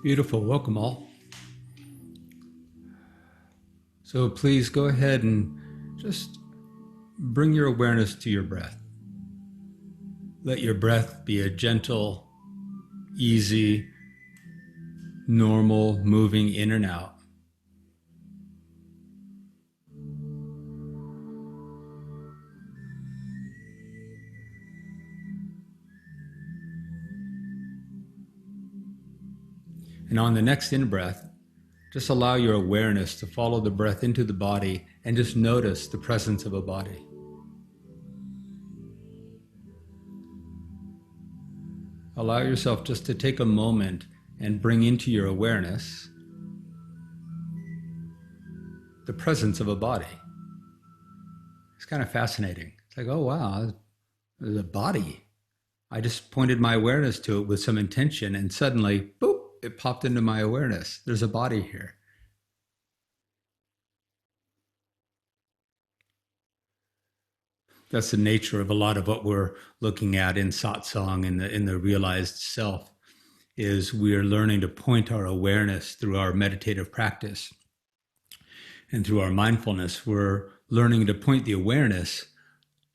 Beautiful. Welcome all. So please go ahead and just bring your awareness to your breath. Let your breath be a gentle, easy, normal moving in and out. And on the next in-breath, just allow your awareness to follow the breath into the body and just notice the presence of a body. Allow yourself just to take a moment and bring into your awareness the presence of a body. It's kind of fascinating. It's like, oh wow, there's a body. I just pointed my awareness to it with some intention and suddenly, boop, it popped into my awareness. There's a body here. That's the nature of a lot of what we're looking at in satsang, in the realized self, is we are learning to point our awareness through our meditative practice. And through our mindfulness, we're learning to point the awareness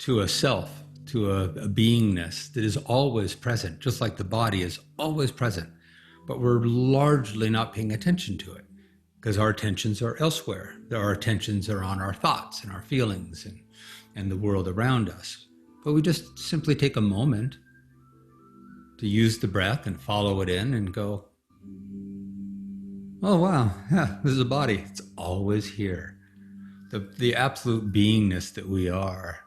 to a self, to a beingness that is always present, just like the body is always present. But we're largely not paying attention to it because our attentions are elsewhere. Our attentions are on our thoughts and our feelings and the world around us. But we just simply take a moment to use the breath and follow it in and go, oh wow, yeah, this is a body. It's always here. The absolute beingness that we are,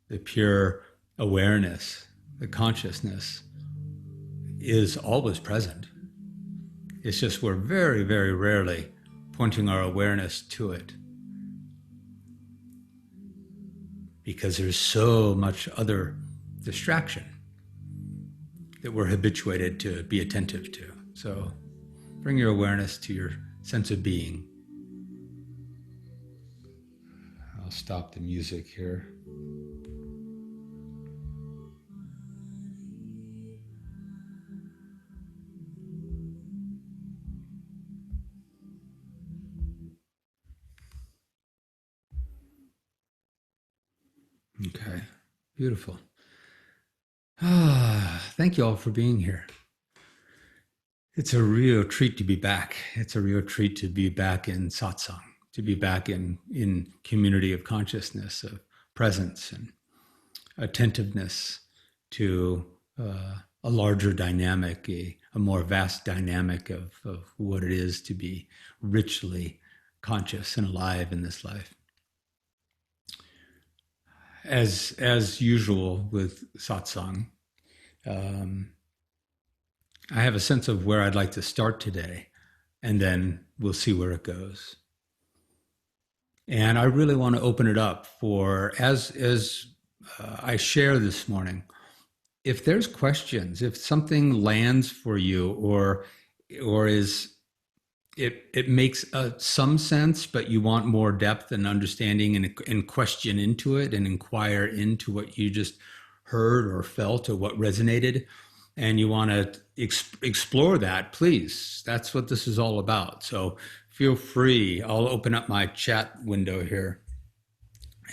the pure awareness, the consciousness is always present. It's just we're very, very rarely pointing our awareness to it because there's so much other distraction that we're habituated to be attentive to. So bring your awareness to your sense of being. I'll stop the music here. Okay, beautiful. Thank you all for being here. It's a real treat to be back. It's a real treat to be back in satsang, to be back in community of consciousness, of presence and attentiveness to a larger dynamic, a more vast dynamic of what it is to be richly conscious and alive in this life. As usual with satsang, I have a sense of where I'd like to start today, and then we'll see where it goes. And I really want to open it up for, as I share this morning, if there's questions, if something lands for you or is it makes some sense, but you want more depth and understanding and question into it and inquire into what you just heard or felt or what resonated, and you want to explore that, please. That's what this is all about. So feel free. I'll open up my chat window here,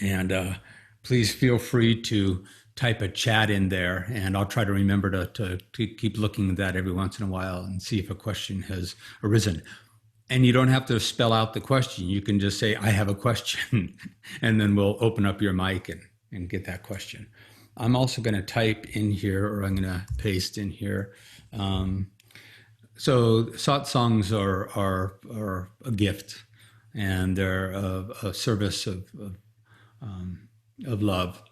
and please feel free to type a chat in there, and I'll try to remember to keep looking at that every once in a while and see if a question has arisen. And you don't have to spell out the question. You can just say, I have a question, and then we'll open up your mic and get that question. I'm also going to type in here, or I'm going to paste in here. So satsangs are a gift, and they're a service of love.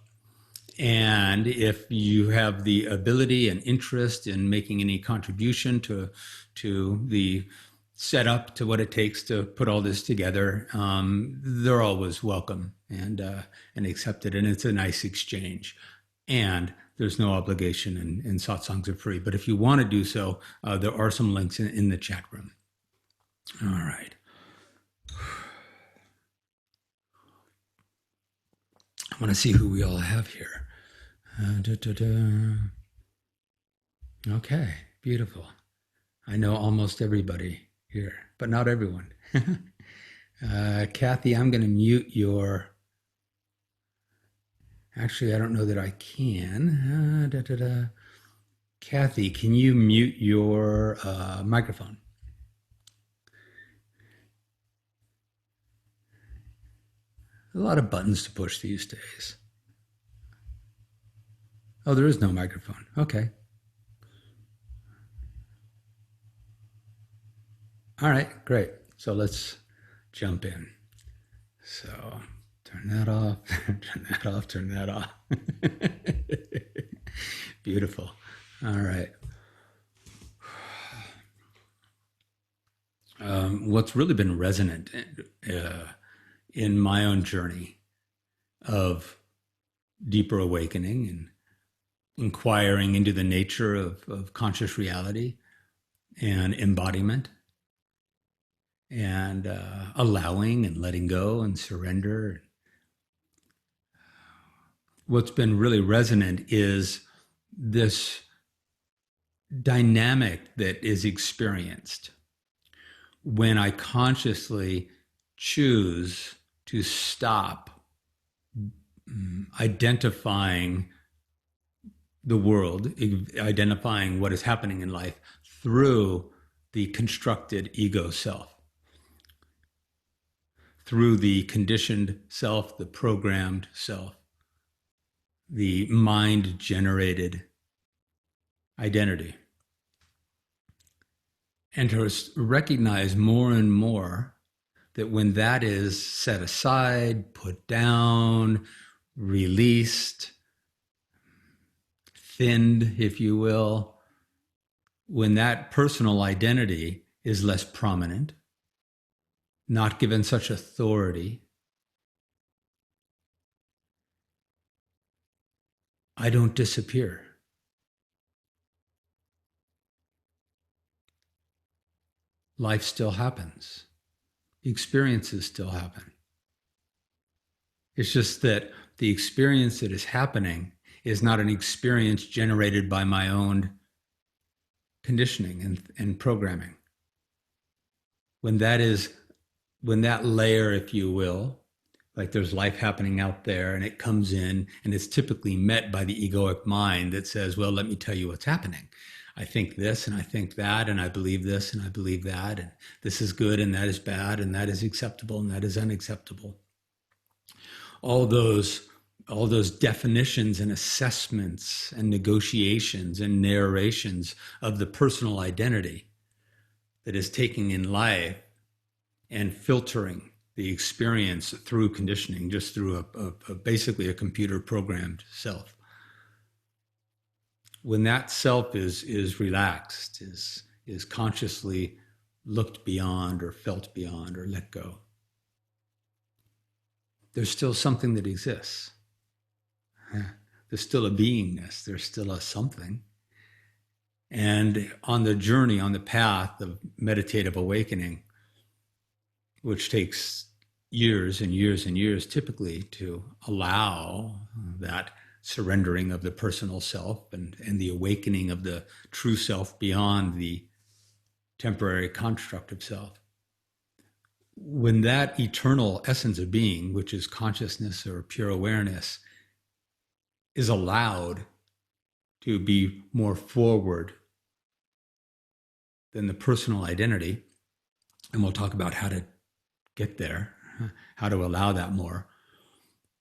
And if you have the ability and interest in making any contribution to the setup, to what it takes to put all this together, they're always welcome and accepted, and it's a nice exchange. And there's no obligation, and satsangs are free. But if you want to do so, there are some links in the chat room. All right. I want to see who we all have here. Okay, beautiful. I know almost everybody here, but not everyone. Kathy, I'm going to mute your. Actually, I don't know that I can. Kathy, can you mute your microphone? A lot of buttons to push these days. Oh, there is no microphone. Okay. All right, great. So let's jump in. So turn that off, turn that off, turn that off. Beautiful. All right. What's really been resonant in my own journey of deeper awakening and inquiring into the nature of conscious reality and embodiment and allowing and letting go and surrender. What's been really resonant is this dynamic that is experienced when I consciously choose to stop identifying the world, identifying what is happening in life through the constructed ego self, through the conditioned self, the programmed self, the mind generated identity. And to recognize more and more that when that is set aside, put down, released, thinned, if you will, when that personal identity is less prominent, not given such authority, I don't disappear. Life still happens. The experiences still happen. It's just that the experience that is happening is not an experience generated by my own conditioning and programming. When that layer, if you will, like there's life happening out there and it comes in and it's typically met by the egoic mind that says, well, let me tell you what's happening. I think this and I think that and I believe this and I believe that and this is good and that is bad and that is acceptable and that is unacceptable. All those definitions and assessments and negotiations and narrations of the personal identity that is taking in life and filtering the experience through conditioning, just through basically a computer programmed self. When that self is relaxed, is consciously looked beyond or felt beyond or let go, there's still something that exists. There's still a beingness. There's still a something. And on the journey, on the path of meditative awakening, which takes years and years and years typically to allow that surrendering of the personal self and the awakening of the true self beyond the temporary construct of self. When that eternal essence of being, which is consciousness or pure awareness, is allowed to be more forward than the personal identity, and we'll talk about how to get there, how to allow that more.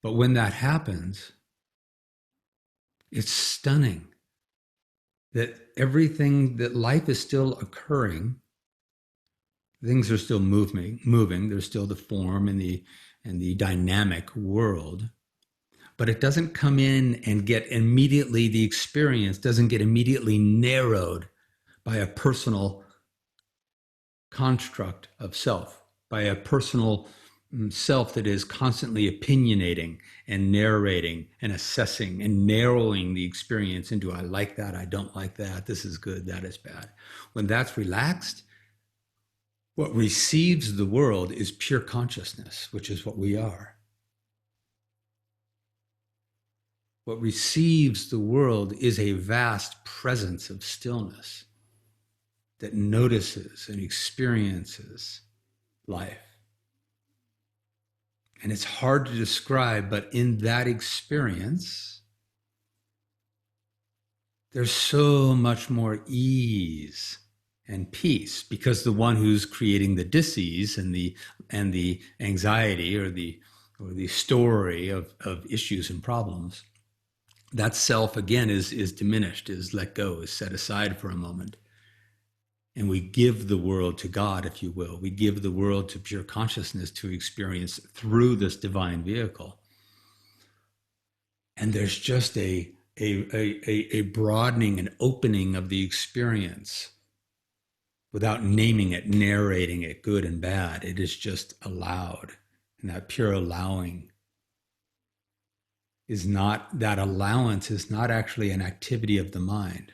But when that happens, it's stunning that everything, that life is still occurring, things are still moving. There's still the form and the dynamic world, but it doesn't come in and get immediately, the experience doesn't get immediately narrowed by a personal construct of self, by a personal self that is constantly opinionating and narrating and assessing and narrowing the experience into I like that, I don't like that, this is good, that is bad. When that's relaxed, what receives the world is pure consciousness, which is what we are. What receives the world is a vast presence of stillness. that notices and experiences life. And it's hard to describe, but in that experience, there's so much more ease and peace, because the one who's creating the dis-ease and the anxiety or the story of issues and problems, that self again is diminished, is let go, is set aside for a moment. And we give the world to God, if you will. We give the world to pure consciousness to experience through this divine vehicle. And there's just a broadening and opening of the experience without naming it, narrating it, good and bad. It is just allowed. And that pure allowing is not, that allowance is not actually an activity of the mind.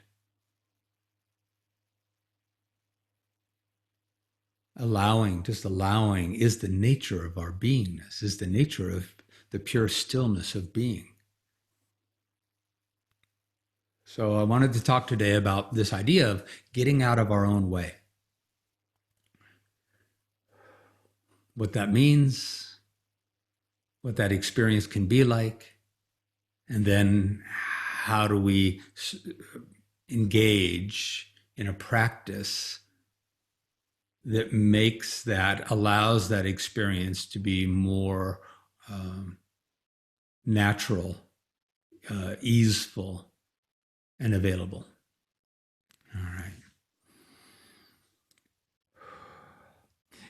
Allowing, just allowing, is the nature of our beingness, is the nature of the pure stillness of being. So I wanted to talk today about this idea of getting out of our own way. What that means, what that experience can be like, and then how do we engage in a practice that makes that, allows that experience to be more natural, easeful, and available. All right.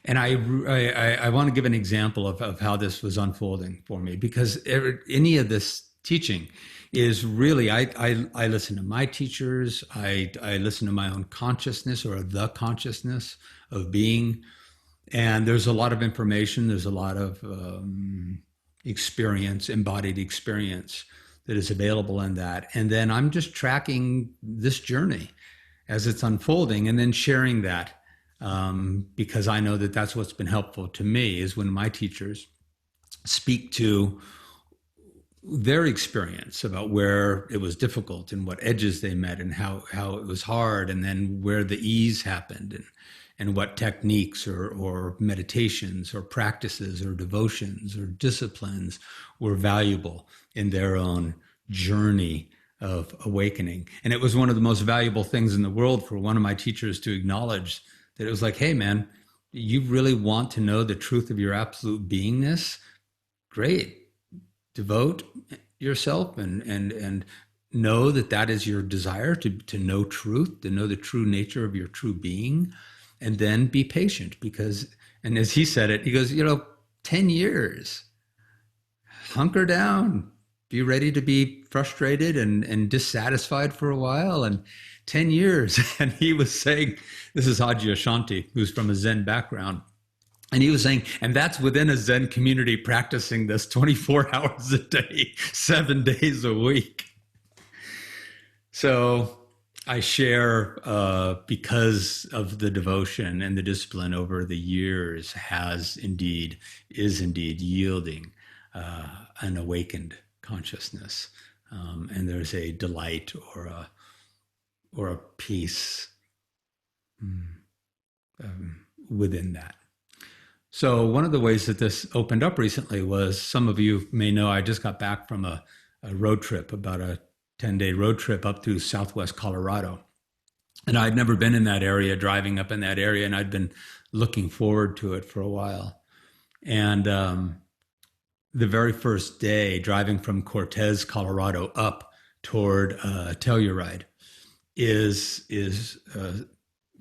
And I want to give an example of how this was unfolding for me, because any of this teaching is really, I listen to my teachers, I listen to my own consciousness, or the consciousness of being, and there's a lot of information, there's a lot of experience, embodied experience that is available in that. And then I'm just tracking this journey as it's unfolding and then sharing that. Because I know that that's what's been helpful to me, is when my teachers speak to their experience about where it was difficult and what edges they met and how it was hard, and then where the ease happened, and what techniques or meditations or practices or devotions or disciplines were valuable in their own journey of awakening. And it was one of the most valuable things in the world for one of my teachers to acknowledge that it was like, hey, man, you really want to know the truth of your absolute beingness? Great. Devote yourself and know that that is your desire, to know truth, to know the true nature of your true being, and then be patient, because, and as he said it, he goes, 10 years, hunker down, be ready to be frustrated and dissatisfied for a while, and 10 years. And he was saying, this is Haji Ashanti, who's from a Zen background. And he was saying, and that's within a Zen community practicing this 24 hours a day, 7 days a week. So I share, because of the devotion and the discipline over the years is indeed yielding an awakened consciousness. And there's a delight or a peace within that. So one of the ways that this opened up recently was, some of you may know, I just got back from a road trip, about a 10-day road trip up through Southwest Colorado. And I'd never been in that area, driving up in that area, and I'd been looking forward to it for a while. And the very first day, driving from Cortez, Colorado, up toward Telluride, is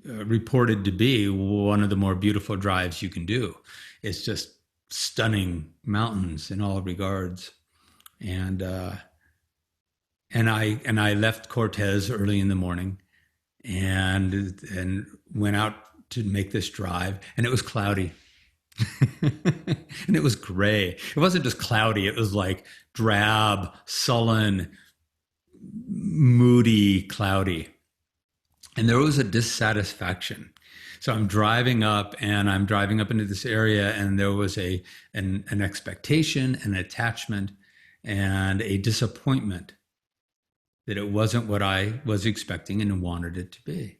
reported to be one of the more beautiful drives you can do. It's just stunning mountains in all regards. And I left Cortez early in the morning and went out to make this drive, and it was cloudy. And it was gray. It wasn't just cloudy, it was like drab, sullen, moody, cloudy. And there was a dissatisfaction. So I'm driving up into this area, and there was an expectation, an attachment, and a disappointment that it wasn't what I was expecting and wanted it to be.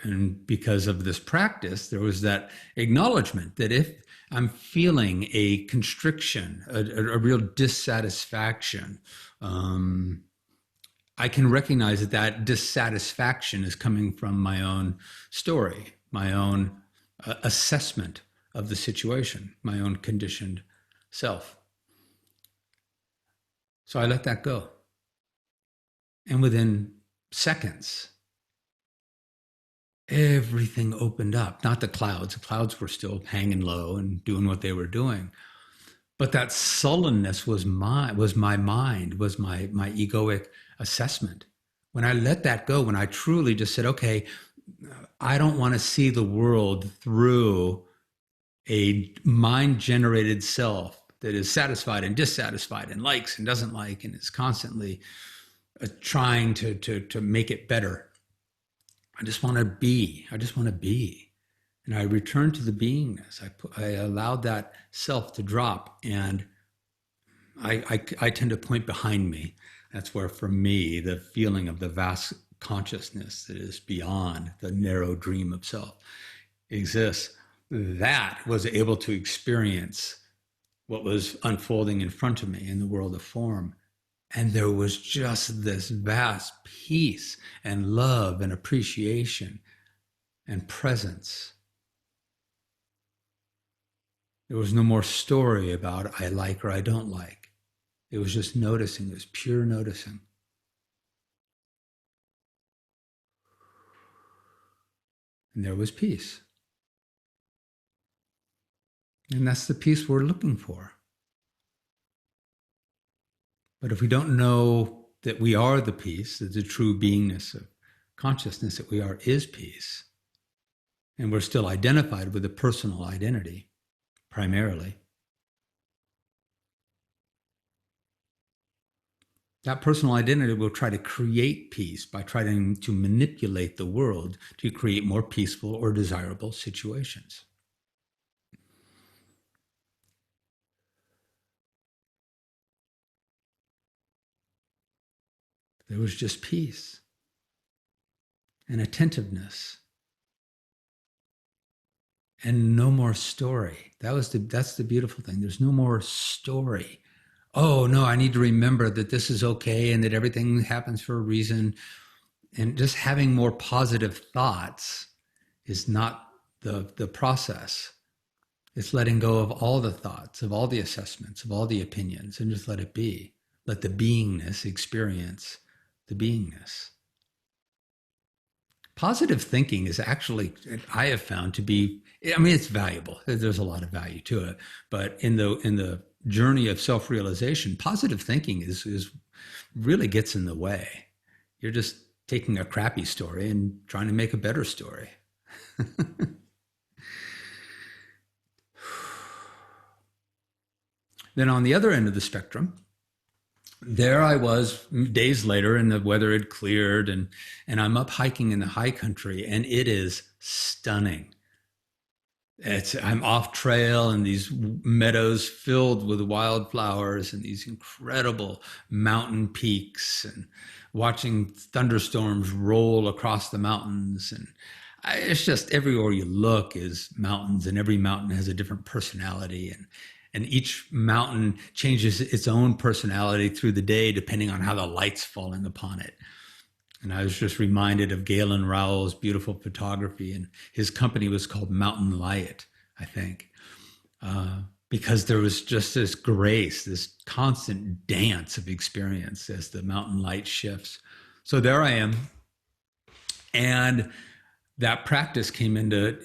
And because of this practice, there was that acknowledgement that if I'm feeling a constriction, a real dissatisfaction, I can recognize that that dissatisfaction is coming from my own story, my own assessment of the situation, my own conditioned self. So I let that go. And within seconds, everything opened up. Not the clouds. The clouds were still hanging low and doing what they were doing. But that sullenness was my mind, was my egoic assessment. When I let that go, when I truly just said, okay, I don't want to see the world through a mind-generated self that is satisfied and dissatisfied and likes and doesn't like and is constantly trying to make it better. I just want to be. I just want to be. And I returned to the beingness. I allowed that self to drop, and I tend to point behind me. That's where, for me, the feeling of the vast consciousness that is beyond the narrow dream of self exists. That was able to experience what was unfolding in front of me in the world of form. And there was just this vast peace and love and appreciation and presence. There was no more story about I like or I don't like. It was just noticing. It was pure noticing. And there was peace. And that's the peace we're looking for. But if we don't know that we are the peace, that the true beingness of consciousness that we are is peace, and we're still identified with a personal identity, primarily, that personal identity will try to create peace by trying to manipulate the world to create more peaceful or desirable situations. There was just peace and attentiveness and no more story. That's the beautiful thing. There's no more story. Oh no, I need to remember that this is okay and that everything happens for a reason. And just having more positive thoughts is not the process. It's letting go of all the thoughts, of all the assessments, of all the opinions, and just let it be. Let the beingness experience the beingness. Positive thinking is actually, I have found to be, I mean, it's valuable. There's a lot of value to it. But in the journey of self-realization, positive thinking is really gets in the way. You're just taking a crappy story and trying to make a better story. Then on the other end of the spectrum, there I was days later, and the weather had cleared, and I'm up hiking in the high country, and it is stunning. I'm off trail in these meadows filled with wildflowers and these incredible mountain peaks, and watching thunderstorms roll across the mountains. And it's just everywhere you look is mountains, and every mountain has a different personality, and each mountain changes its own personality through the day depending on how the light's falling upon it. And I was just reminded of Galen Rowell's beautiful photography, and his company was called Mountain Light, I think, because there was just this grace, this constant dance of experience as the mountain light shifts. So there I am, and that practice came into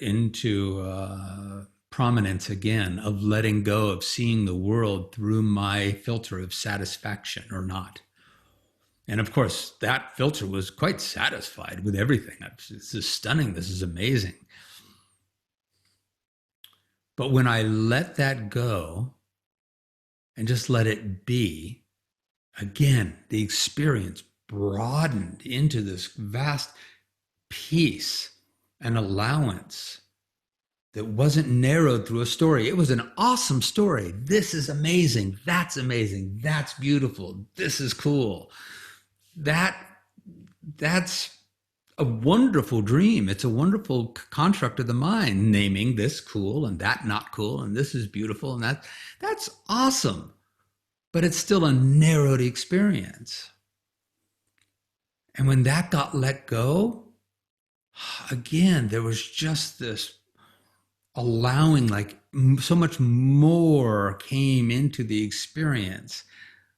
prominence again, of letting go, of seeing the world through my filter of satisfaction or not. And of course, that filter was quite satisfied with everything. This is stunning. This is amazing. But when I let that go and just let it be, again, the experience broadened into this vast peace and allowance that wasn't narrowed through a story. It was an awesome story. This is amazing. That's amazing. That's beautiful. This is cool. That's a wonderful dream. It's a wonderful construct of the mind, naming this cool and that not cool, and this is beautiful and that's awesome. But it's still a narrowed experience. And when that got let go, again, there was just this allowing, like so much more came into the experience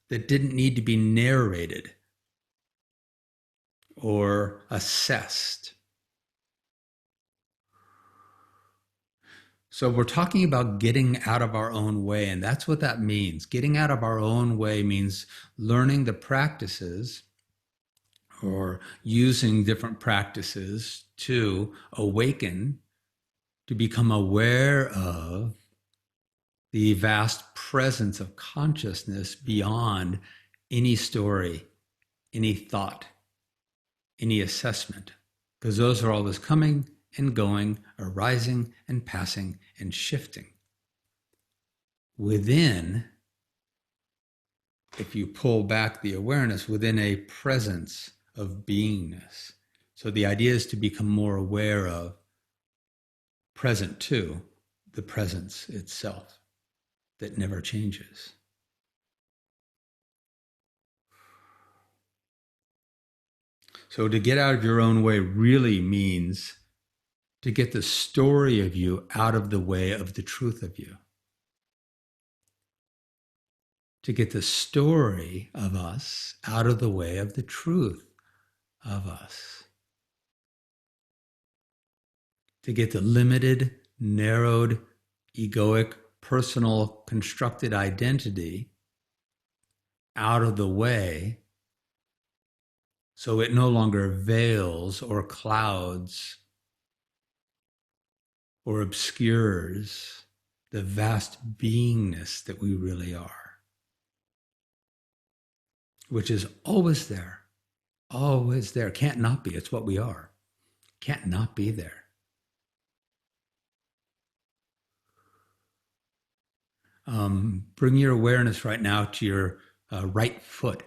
that didn't need to be narrated or assessed. So we're talking about getting out of our own way, and that's what that means. Getting out of our own way means learning the practices or using different practices to awaken, to become aware of the vast presence of consciousness beyond any story, any thought, any assessment, because those are always coming and going, arising and passing and shifting. Within, if you pull back the awareness, within a presence of beingness. So the idea is to become more aware of, present to, the presence itself that never changes. So to get out of your own way really means to get the story of you out of the way of the truth of you. To get the story of us out of the way of the truth of us. To get the limited, narrowed, egoic, personal, constructed identity out of the way so it no longer veils or clouds or obscures the vast beingness that we really are, which is always there, can't not be. It's what we are, can't not be there. Bring your awareness right now to your right foot.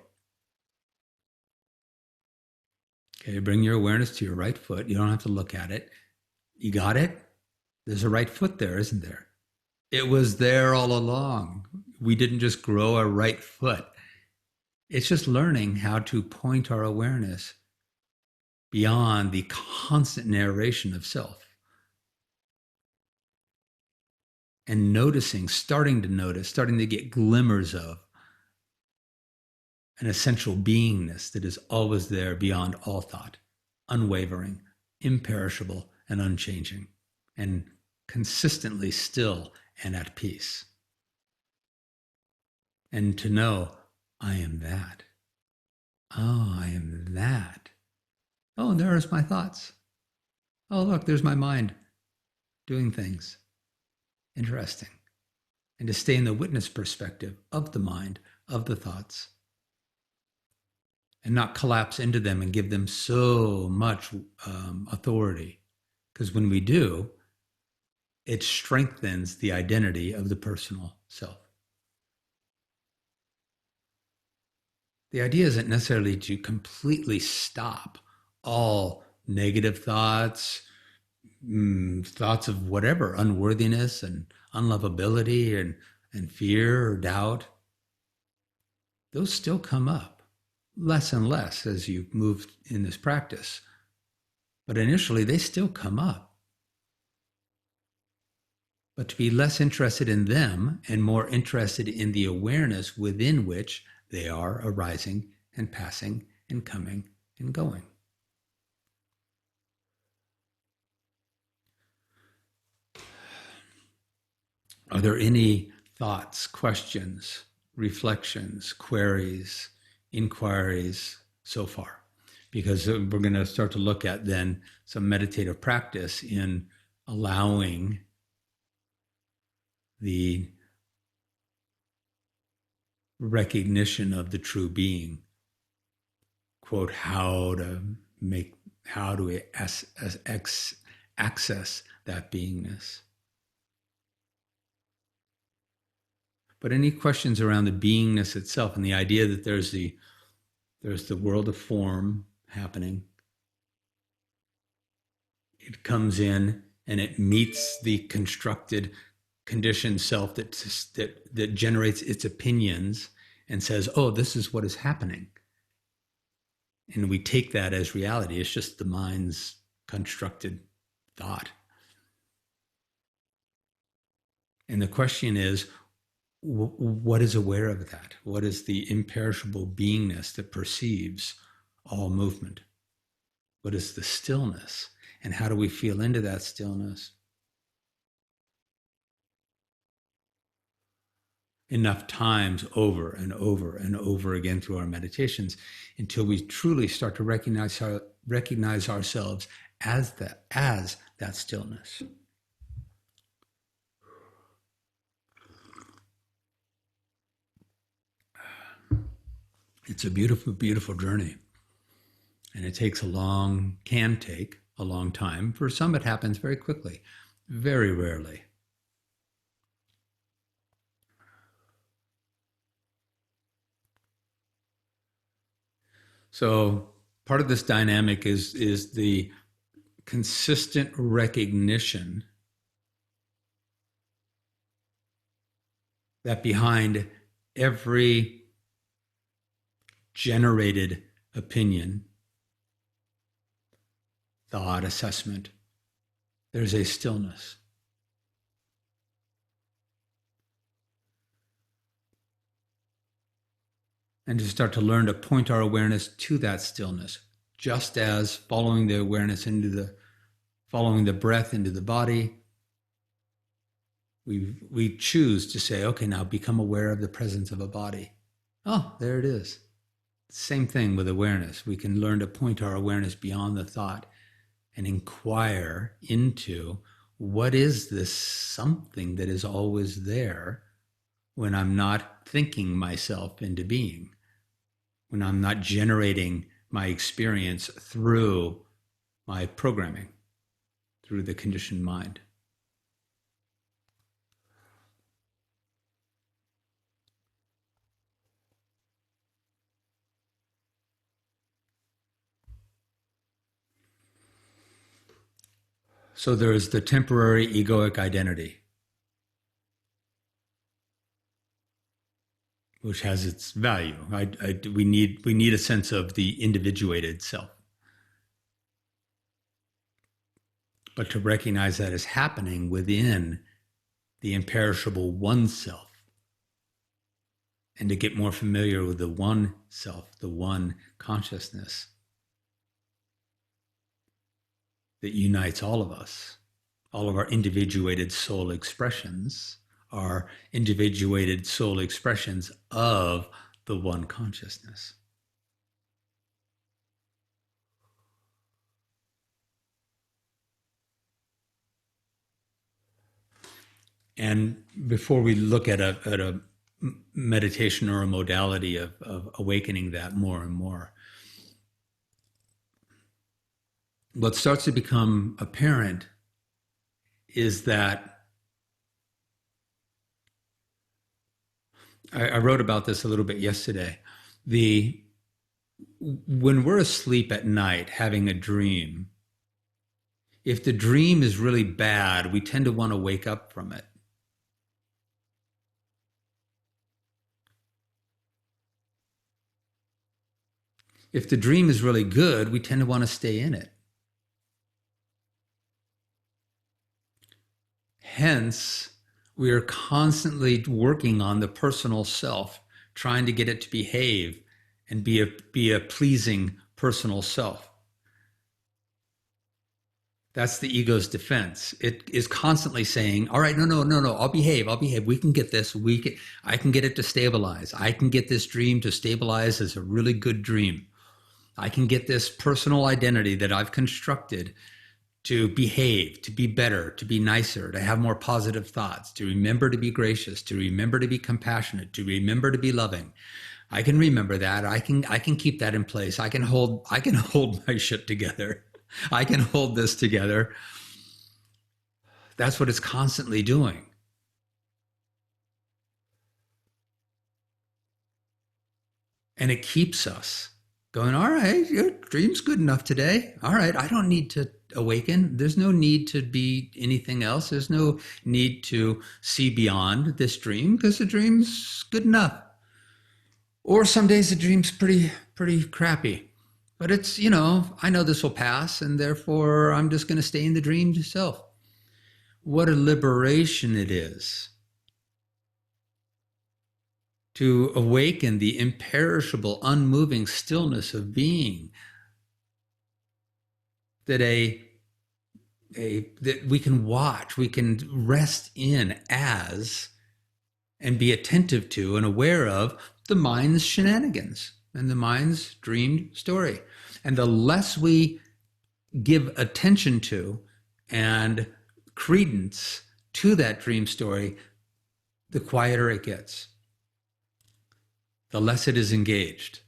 Okay, bring your awareness to your right foot. You don't have to look at it. You got it? There's a right foot there, isn't there? It was there all along. We didn't just grow a right foot. It's just learning how to point our awareness beyond the constant narration of self. And noticing, starting to notice, starting to get glimmers of an essential beingness that is always there beyond all thought, unwavering, imperishable, and unchanging, and consistently still and at peace. And to know, I am that. Oh, I am that. Oh, there's my thoughts. Oh, look, there's my mind doing things. Interesting. And to stay in the witness perspective of the mind, of the thoughts, and not collapse into them and give them so much authority. Because when we do, it strengthens the identity of the personal self. The idea isn't necessarily to completely stop all negative thoughts, thoughts of whatever, unworthiness and unlovability and fear or doubt. Those still come up less and less as you move in this practice. But initially, they still come up. But to be less interested in them and more interested in the awareness within which they are arising and passing and coming and going. Are there any thoughts, questions, reflections, queries, inquiries so far? Because we're going to start to look at then some meditative practice in allowing the recognition of the true being. Quote, how do we access that beingness? But any questions around the beingness itself and the idea that there's the world of form happening, It comes in and it meets the constructed, conditioned self that generates its opinions and says, "Oh, this is what is happening," and we take that as reality. It's just the mind's constructed thought. And the question is, what is aware of that? What is the imperishable beingness that perceives all movement? What is the stillness? And how do we feel into that stillness? Enough times over and over and over again through our meditations until we truly start to recognize ourselves as that stillness. It's a beautiful, beautiful journey. And it can take a long time. For some, it happens very quickly, very rarely. So part of this dynamic is the consistent recognition that behind every generated opinion, thought, assessment, there's a stillness. And to start to learn to point our awareness to that stillness, just as following the awareness following the breath into the body, we choose to say, okay, now become aware of the presence of a body. Oh, there it is. Same thing with awareness. We can learn to point our awareness beyond the thought and inquire into what is this something that is always there when I'm not thinking myself into being, when I'm not generating my experience through my programming, through the conditioned mind. So there is the temporary egoic identity, which has its value. We need a sense of the individuated self. But to recognize that is happening within the imperishable one self, and to get more familiar with the one self, the one consciousness that unites all of us, all of our individuated soul expressions are individuated soul expressions of the one consciousness. And before we look at a meditation or a modality of awakening that more and more, what starts to become apparent is that I wrote about this a little bit yesterday. When we're asleep at night having a dream, if the dream is really bad, we tend to want to wake up from it. If the dream is really good, we tend to want to stay in it. Hence, we are constantly working on the personal self, trying to get it to behave and be a pleasing personal self. That's the ego's defense. It is constantly saying, all right, no, I'll behave. We can get this. I can get it to stabilize. I can get this dream to stabilize as a really good dream. I can get this personal identity that I've constructed to behave, to be better, to be nicer, to have more positive thoughts, to remember to be gracious, to remember to be compassionate, to remember to be loving. I can remember that. I can keep that in place. I can hold my shit together. I can hold this together. That's what it's constantly doing. And it keeps us going, all right, your dream's good enough today. All right, I don't need to awaken. There's no need to be anything else. There's no need to see beyond this dream because the dream's good enough. Or some days the dream's pretty crappy. But it's, I know this will pass, and therefore I'm just going to stay in the dream itself. What a liberation it is to awaken the imperishable, unmoving stillness of being that that we can watch, we can rest in as, and be attentive to and aware of the mind's shenanigans and the mind's dreamed story. And the less we give attention to and credence to that dream story, the quieter it gets, the less it is engaged.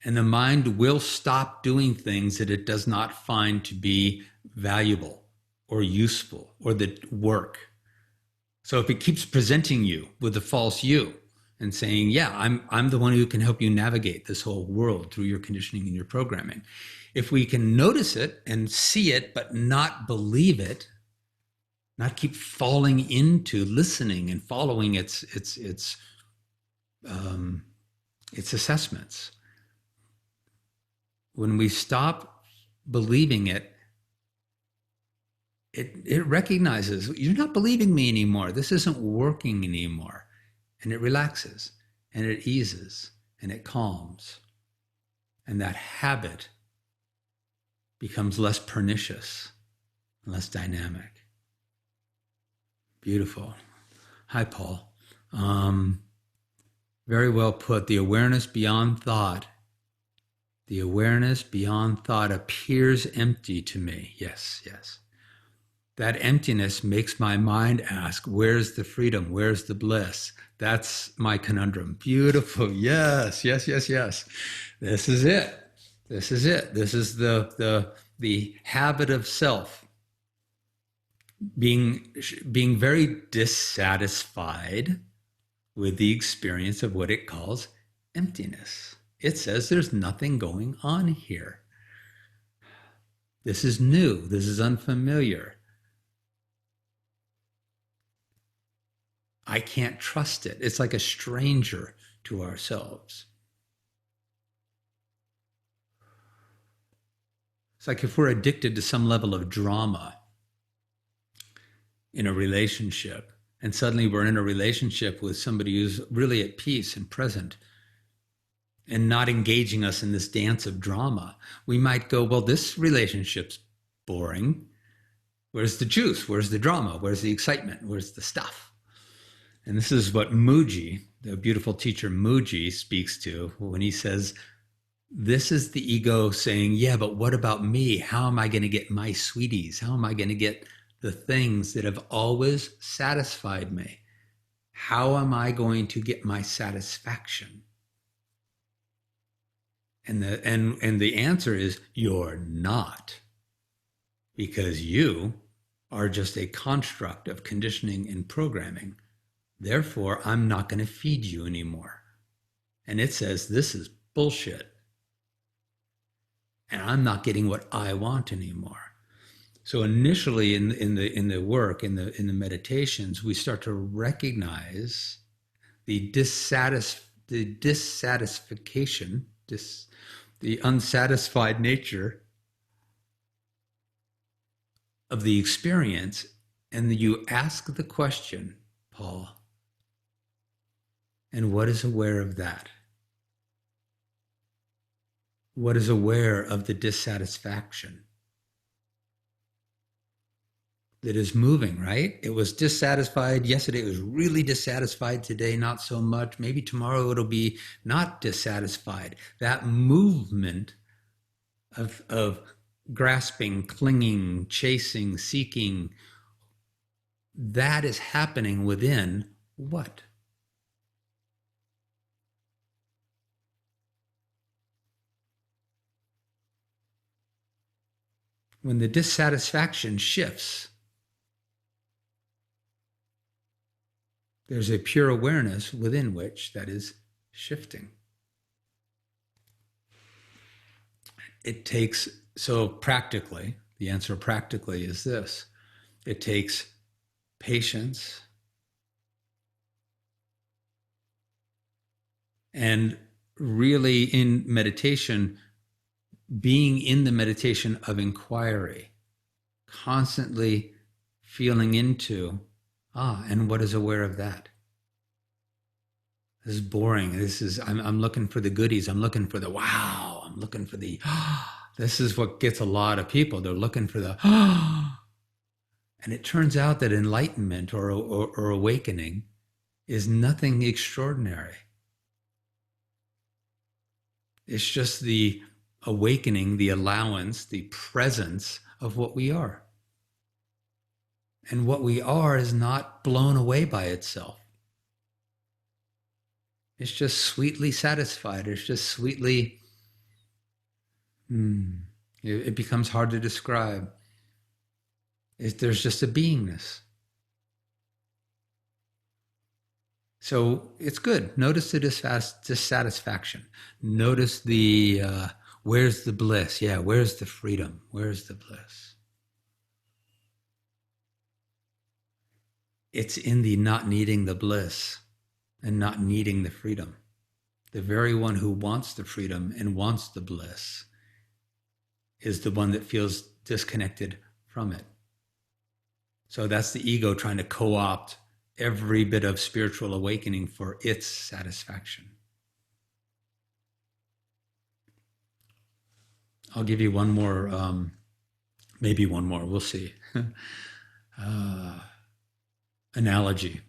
And the mind will stop doing things that it does not find to be valuable or useful or that work. So if it keeps presenting you with the false you and saying, yeah, I'm the one who can help you navigate this whole world through your conditioning and your programming. If we can notice it and see it, but not believe it, not keep falling into listening and following its assessments. When we stop believing it, it recognizes, you're not believing me anymore. This isn't working anymore. And it relaxes, and it eases, and it calms. And that habit becomes less pernicious, less dynamic. Beautiful. Hi, Paul. Very well put. The awareness beyond thought. The awareness beyond thought appears empty to me. Yes, yes. That emptiness makes my mind ask, where's the freedom? Where's the bliss? That's my conundrum. Beautiful. Yes, yes, yes, yes. This is it. This is it. This is the habit of self. Being very dissatisfied with the experience of what it calls emptiness. It says there's nothing going on here. This is new. This is unfamiliar. I can't trust it. It's like a stranger to ourselves. It's like if we're addicted to some level of drama in a relationship, and suddenly we're in a relationship with somebody who's really at peace and present and not engaging us in this dance of drama, we might go, well, this relationship's boring. Where's the juice? Where's the drama? Where's the excitement? Where's the stuff? And this is what Mooji, the beautiful teacher Mooji, speaks to when he says, this is the ego saying, yeah, but what about me? How am I going to get my sweeties? How am I going to get the things that have always satisfied me? How am I going to get my satisfaction? And the answer is, you're not. Because you are just a construct of conditioning and programming. Therefore, I'm not going to feed you anymore. And it says, this is bullshit. And I'm not getting what I want anymore. So initially in the work, in the meditations, we start to recognize the dissatisfaction, the unsatisfied nature of the experience. And you ask the question, Paul, and what is aware of that? What is aware of the dissatisfaction that is moving, right? It was dissatisfied yesterday. It was really dissatisfied today, not so much. Maybe tomorrow it'll be not dissatisfied. That movement of grasping, clinging, chasing, seeking, that is happening within what? When the dissatisfaction shifts, there's a pure awareness within which that is shifting. it takes, so practically, the answer practically is this: it takes patience and really in meditation, being in the meditation of inquiry, constantly feeling into, and what is aware of that? This is boring. I'm looking for the goodies. I'm looking for the wow. I'm looking for the, this is what gets a lot of people. They're looking for the, and it turns out that enlightenment or awakening is nothing extraordinary. It's just the awakening, the allowance, the presence of what we are. And what we are is not blown away by itself. It's just sweetly satisfied. It's just sweetly, it becomes hard to describe. There's just a beingness. So it's good. Notice the dissatisfaction. Notice the, where's the bliss? Yeah, where's the freedom? Where's the bliss? It's in the not needing the bliss and not needing the freedom. The very one who wants the freedom and wants the bliss is the one that feels disconnected from it. So that's the ego trying to co-opt every bit of spiritual awakening for its satisfaction. I'll give you one more, maybe one more, we'll see. Analogy.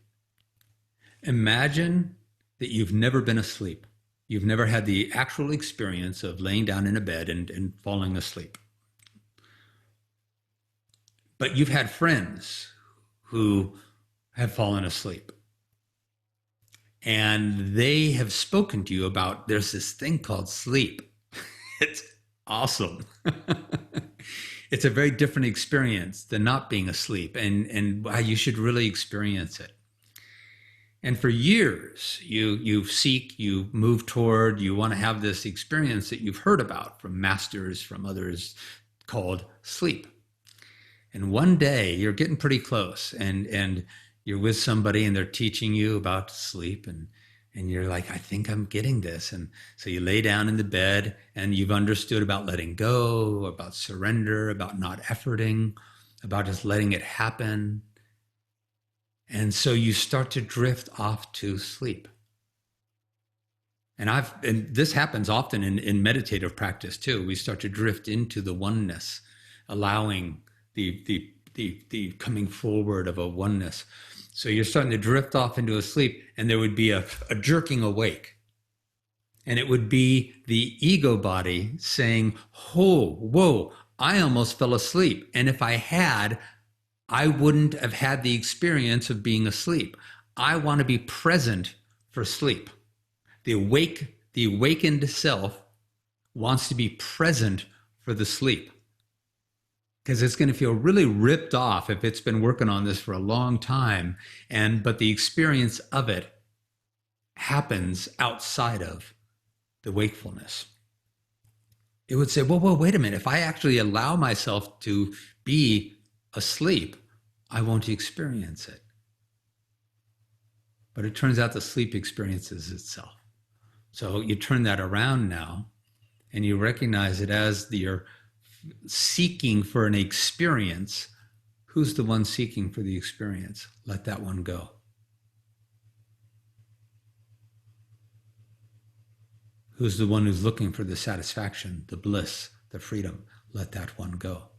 Imagine that you've never been asleep. You've never had the actual experience of laying down in a bed and falling asleep. But you've had friends who have fallen asleep. And they have spoken to you about there's this thing called sleep. It's awesome. It's a very different experience than not being asleep, and how you should really experience it. And for years, you seek, you move toward, you want to have this experience that you've heard about from masters, from others, called sleep. And one day you're getting pretty close, and you're with somebody and they're teaching you about sleep, and you're like, I think I'm getting this. And so you lay down in the bed and you've understood about letting go, about surrender, about not efforting, about just letting it happen. And so you start to drift off to sleep. And this happens often in meditative practice too. We start to drift into the oneness, allowing the coming forward of a oneness. So you're starting to drift off into a sleep, and there would be a jerking awake. And it would be the ego body saying, oh, whoa, I almost fell asleep. And if I had, I wouldn't have had the experience of being asleep. I want to be present for sleep. The awakened self wants to be present for the sleep. Because it's going to feel really ripped off if it's been working on this for a long time, but the experience of it happens outside of the wakefulness. It would say, whoa, wait a minute. If I actually allow myself to be asleep, I won't experience it. But it turns out the sleep experiences itself. So you turn that around now, and you recognize it as you're seeking for an experience. Who's the one seeking for the experience? Let that one go. Who's the one who's looking for the satisfaction, the bliss, the freedom? Let that one go.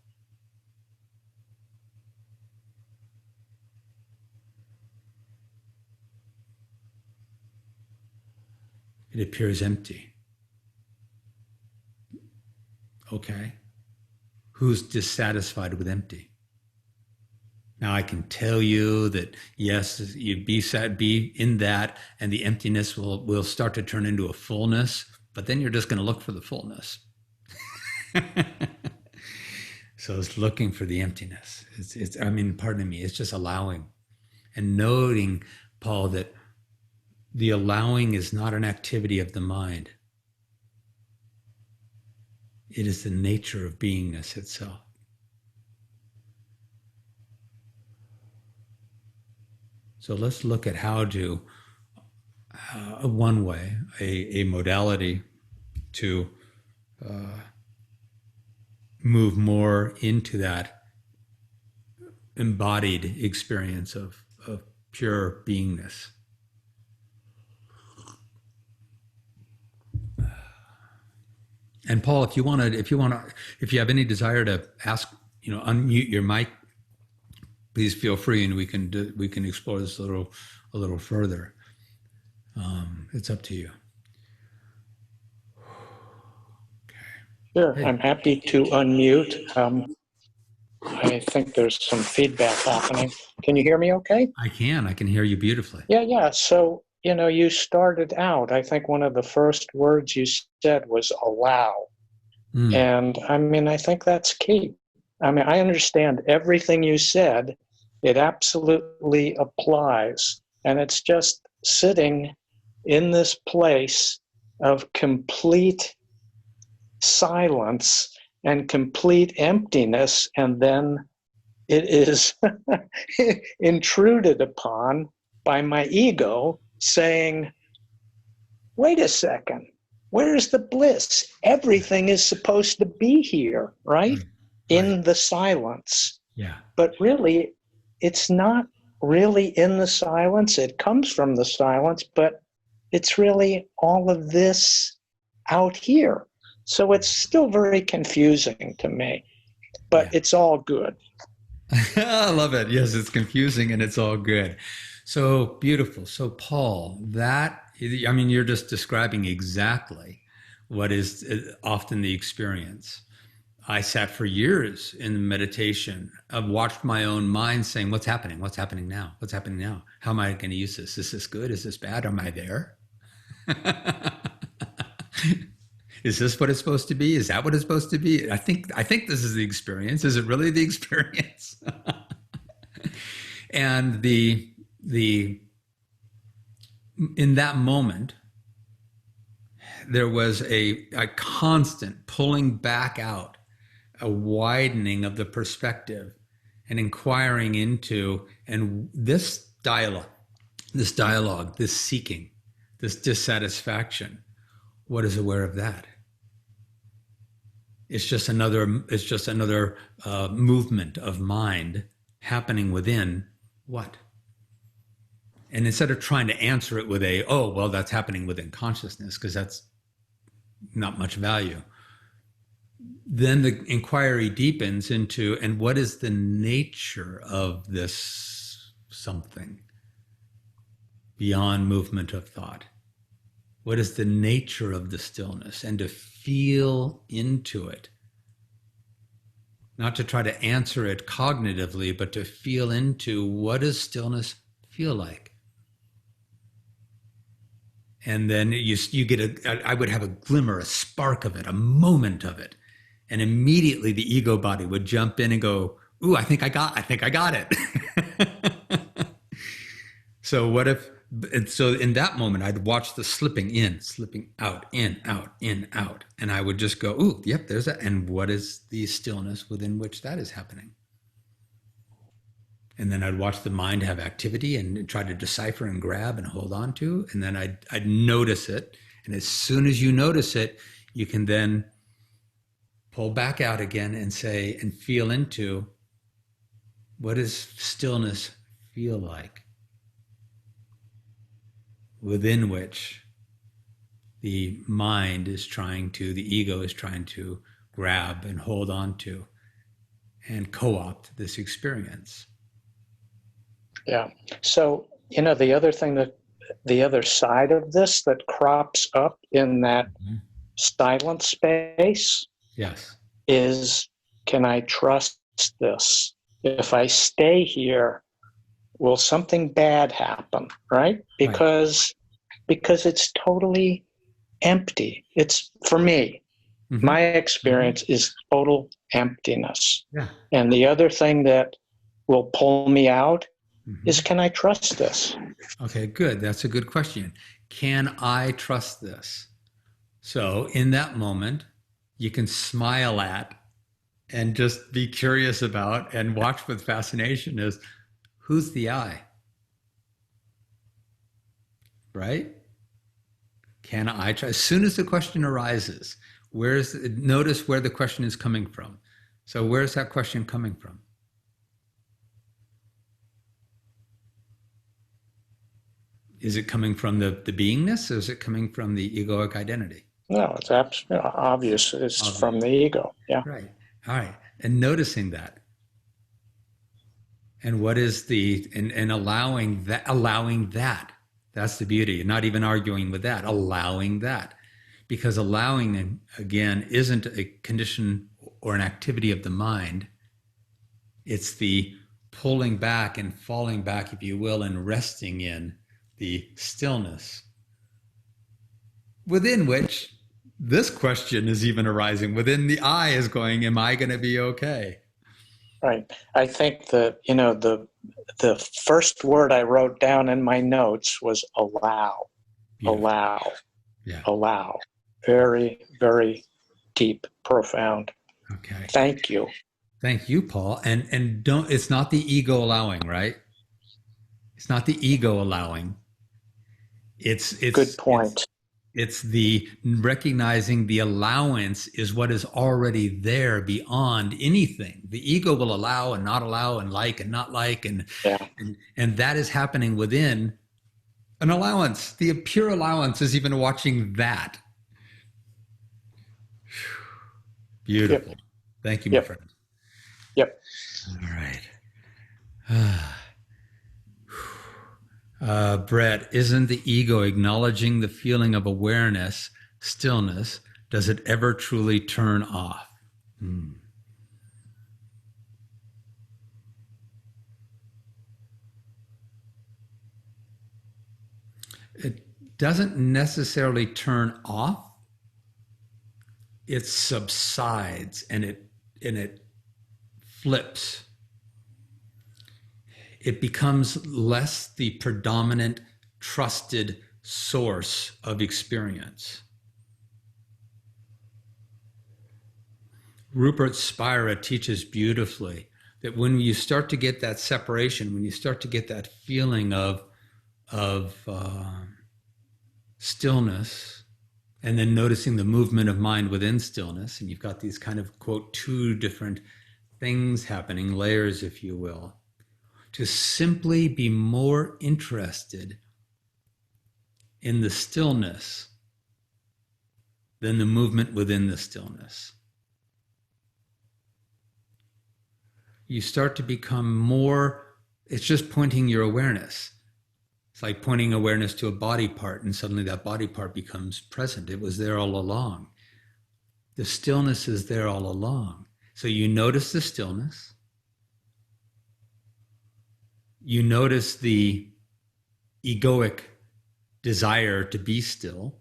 It appears empty. Okay. Who's dissatisfied with empty? Now I can tell you that yes, you be sad, be in that, and the emptiness will start to turn into a fullness, but then you're just going to look for the fullness. So it's looking for the emptiness. Pardon me, it's just allowing and noting, Paul, that the allowing is not an activity of the mind. It is the nature of beingness itself. So let's look at how to, one way, a modality to move more into that embodied experience of pure beingness. And Paul, if you have any desire to ask, unmute your mic, please feel free, and we can explore this a little further. It's up to you. Sure, I'm happy to unmute. I think there's some feedback happening. Can you hear me okay? I can hear you beautifully. Yeah. So, you started out, I think one of the first words you said was allow. And I think that's key. I understand everything you said. It absolutely applies. And it's just sitting in this place of complete silence and complete emptiness, and then it is intruded upon by my ego saying, wait a second, where's the bliss? Everything is supposed to be here, right? In the silence. Yeah. But really, it's not really in the silence. It comes from the silence, but it's really all of this out here. So it's still very confusing to me, but it's all good. I love it. Yes, it's confusing and it's all good. So beautiful. So Paul, you're just describing exactly what is often the experience. I sat for years in meditation. I've watched my own mind saying, what's happening? What's happening now? What's happening now? How am I going to use this? Is this good? Is this bad? Am I there? Is this what it's supposed to be? Is that what it's supposed to be? I think this is the experience. Is it really the experience? And in that moment, there was a constant pulling back out, a widening of the perspective, and inquiring into, and this dialogue, this seeking, this dissatisfaction. What is aware of that? It's just another movement of mind happening within what? And instead of trying to answer it with that's happening within consciousness, because that's not much value. Then the inquiry deepens into, and what is the nature of this something beyond movement of thought? What is the nature of the stillness? And to feel into it. Not to try to answer it cognitively, but to feel into, what does stillness feel like? And then you get I would have a glimmer, a spark of it, a moment of it. And immediately the ego body would jump in and go, ooh, I think I got it. So what if, and so in that moment, I'd watch the slipping in, slipping out, in, out, in, out. And I would just go, ooh, yep, there's that. And what is the stillness within which that is happening? And then I'd watch the mind have activity and try to decipher and grab and hold on to. And then I'd notice it. And as soon as you notice it, you can then pull back out again and say, and feel into, what does stillness feel like? Within which the mind is the ego is trying to grab and hold on to and co-opt this experience. Yeah. So, the other thing the other side of this that crops up in that silent space is, can I trust this? If I stay here, will something bad happen, right? Because it's totally empty. It's, for me, my experience is total emptiness. Yeah. And the other thing that will pull me out is, can I trust this? Okay, good. That's a good question. Can I trust this? So in that moment, you can smile at and just be curious about and watch with fascination is, who's the I? Right? Can I try? As soon as the question arises, notice where the question is coming from. So where's that question coming from? Is it coming from the beingness, or is it coming from the egoic identity? No, it's obvious. It's obvious. From the ego. Yeah. Right. All right. And noticing that. And what is and allowing that. That's the beauty. Not even arguing with that, allowing that. Because allowing, again, isn't a condition or an activity of the mind. It's the pulling back and falling back, if you will, and resting in the stillness within which this question is even arising. Within the I is going, am I going to be okay? Right. I think that, the first word I wrote down in my notes was allow. Beautiful. Allow. Yeah. Allow. Very, very deep, profound. Okay. Thank you. Thank you, Paul. And it's not the ego allowing, right? It's not the ego allowing. It's good point. It's the recognizing the allowance is what is already there beyond anything. The ego will allow and not allow and like and not like, and that is happening within an allowance. The pure allowance is even watching that. Beautiful. Yep. Thank you, my friend. Yep. All right. Brett, isn't the ego acknowledging the feeling of awareness, stillness? Does it ever truly turn off? It doesn't necessarily turn off. It subsides and it flips. It becomes less the predominant, trusted source of experience. Rupert Spira teaches beautifully that when you start to get that separation, when you start to get that feeling of stillness, and then noticing the movement of mind within stillness, and you've got these kind of, quote, two different things happening, layers, if you will, to simply be more interested in the stillness than the movement within the stillness. You start to become more, it's just pointing your awareness. It's like pointing awareness to a body part, and suddenly that body part becomes present. It was there all along. The stillness is there all along. So you notice the stillness. You notice the egoic desire to be still,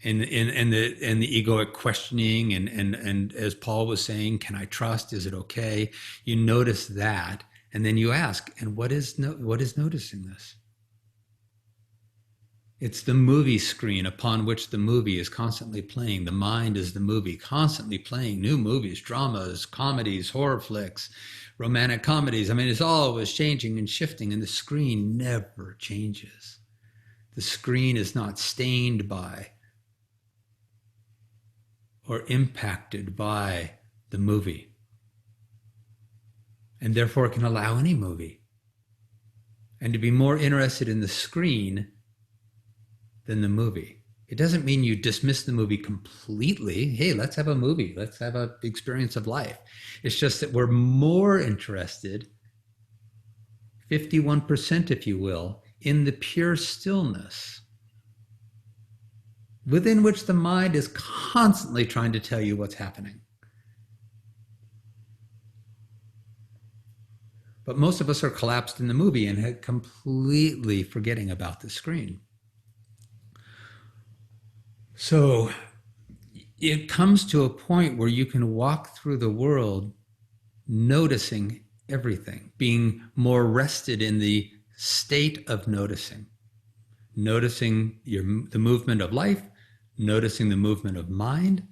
and the egoic questioning, and as Paul was saying, can I trust? Is it okay? You notice that, and then you ask, and what is noticing this? It's the movie screen upon which the movie is constantly playing. The mind is the movie, constantly playing new movies, dramas, comedies, horror flicks, romantic comedies. I mean, it's always changing and shifting, and the screen never changes. The screen is not stained by or impacted by the movie, and therefore can allow any movie. And to be more interested in the screen than the movie. It doesn't mean you dismiss the movie completely. Hey, let's have a movie. Let's have an experience of life. It's just that we're more interested, 51%, if you will, in the pure stillness within which the mind is constantly trying to tell you what's happening. But most of us are collapsed in the movie and completely forgetting about the screen. So it comes to a point where you can walk through the world noticing everything, being more rested in the state of noticing the movement of life, noticing the movement of mind,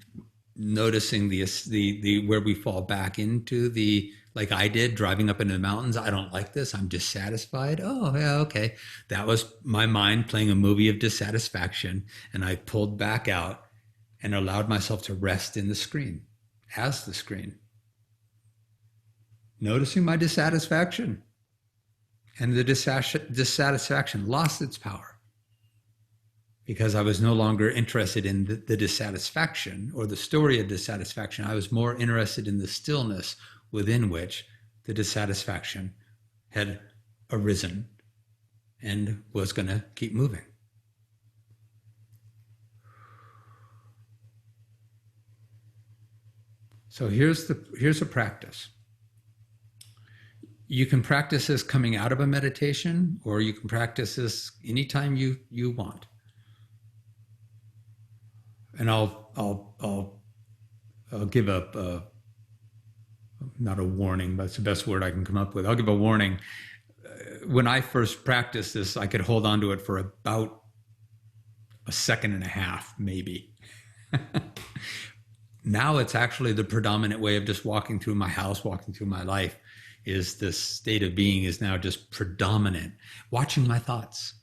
noticing the where we fall back into the, like I did driving up into the mountains. I don't like this. I'm dissatisfied. Oh, yeah, okay. That was my mind playing a movie of dissatisfaction. And I pulled back out and allowed myself to rest in the screen, as the screen. Noticing my dissatisfaction. And the dissatisfaction lost its power because I was no longer interested in the dissatisfaction or the story of dissatisfaction. I was more interested in the stillness within which the dissatisfaction had arisen and was going to keep moving. So here's a practice. You can practice this coming out of a meditation, or you can practice this anytime you want. And I'll give not a warning, but it's the best word I can come up with. I'll give a warning. When I first practiced this, I could hold on to it for about a second and a half, maybe. Now it's actually the predominant way of just walking through my house, walking through my life. Is this state of being is now just predominant. Watching my thoughts,